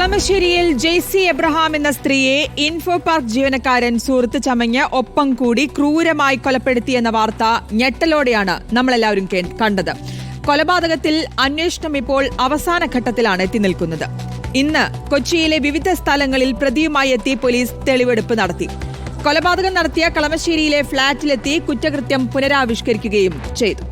കളമശ്ശേരിയിൽ Jaicy Abraham എന്ന സ്ത്രീയെ info park ജീവനക്കാരൻ സുഹൃത്ത് ചമഞ്ഞ് ഒപ്പം കൂടി ക്രൂരമായി കൊലപ്പെടുത്തിയെന്ന വാർത്ത ഞെട്ടലോടെയാണ് നമ്മളെല്ലാവരും കണ്ടത്. കൊലപാതകത്തിൽ അന്വേഷണം ഇപ്പോൾ അവസാന ഘട്ടത്തിലാണ് എത്തി നിൽക്കുന്നത്. ഇന്ന് കൊച്ചിയിലെ വിവിധ സ്ഥലങ്ങളിൽ പ്രതിയുമായി എത്തി പോലീസ് തെളിവെടുപ്പ് നടത്തി. കൊലപാതകം നടത്തിയ കളമശ്ശേരിയിലെ ഫ്ളാറ്റിലെത്തി കുറ്റകൃത്യം പുനരാവിഷ്കരിക്കുകയും ചെയ്തു.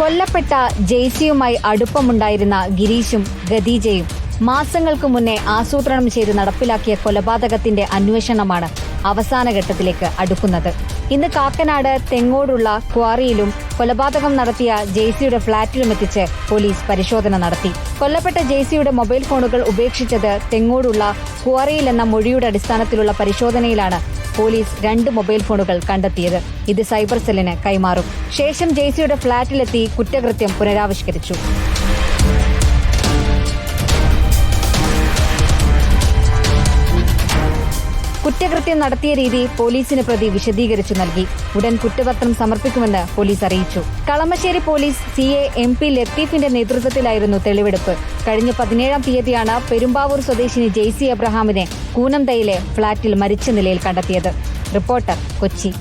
കൊല്ലപ്പെട്ട ജെയ്സിയുമായി അടുപ്പമുണ്ടായിരുന്ന ഗിരീഷും ഖദീജയും മാസങ്ങൾക്ക് മുന്നേ ആസൂത്രണം ചെയ്ത് നടപ്പിലാക്കിയ കൊലപാതകത്തിന്റെ അന്വേഷണമാണ് അവസാന ഘട്ടത്തിലേക്ക് അടുക്കുന്നത്. ഇന്ന് കാക്കനാട് തെങ്ങോടുള്ള ക്വാറിയിലും കൊലപാതകം നടത്തിയ ജെയ്സിയുടെ ഫ്ളാറ്റിലുമെത്തിച്ച് പോലീസ് പരിശോധന നടത്തി. കൊല്ലപ്പെട്ട ജെയ്സിയുടെ മൊബൈൽ ഫോണുകൾ ഉപേക്ഷിച്ചത് തെങ്ങോടുള്ള ക്വാറിയിലെന്ന മൊഴിയുടെ അടിസ്ഥാനത്തിലുള്ള പരിശോധനയിലാണ് പോലീസ് 2 മൊബൈൽ ഫോണുകൾ കണ്ടെത്തിയത്. ഇത് സൈബർ സെല്ലിന് കൈമാറും. ശേഷം ജെയ്സിയുടെ ഫ്ളാറ്റിലെത്തി കുറ്റകൃത്യം പുനരാവിഷ്കരിച്ചു. കുറ്റകൃത്യം നടത്തിയ രീതി പോലീസിന് പ്രതി വിശദീകരിച്ചു നൽകി. ഉടൻ കുറ്റപത്രം സമർപ്പിക്കുമെന്ന് പോലീസ് അറിയിച്ചു. കളമശ്ശേരി പോലീസ് CA MP ലത്തീഫിന്റെ നേതൃത്വത്തിലായിരുന്നു തെളിവെടുപ്പ്. കഴിഞ്ഞ 17-ാം തീയതിയാണ് പെരുമ്പാവൂർ സ്വദേശിനി ജെയ്സി എബ്രഹാമിനെ കൂനംതയിലെ ഫ്ളാറ്റിൽ മരിച്ച നിലയിൽ കണ്ടെത്തിയത്. റിപ്പോർട്ടർ, കൊച്ചി.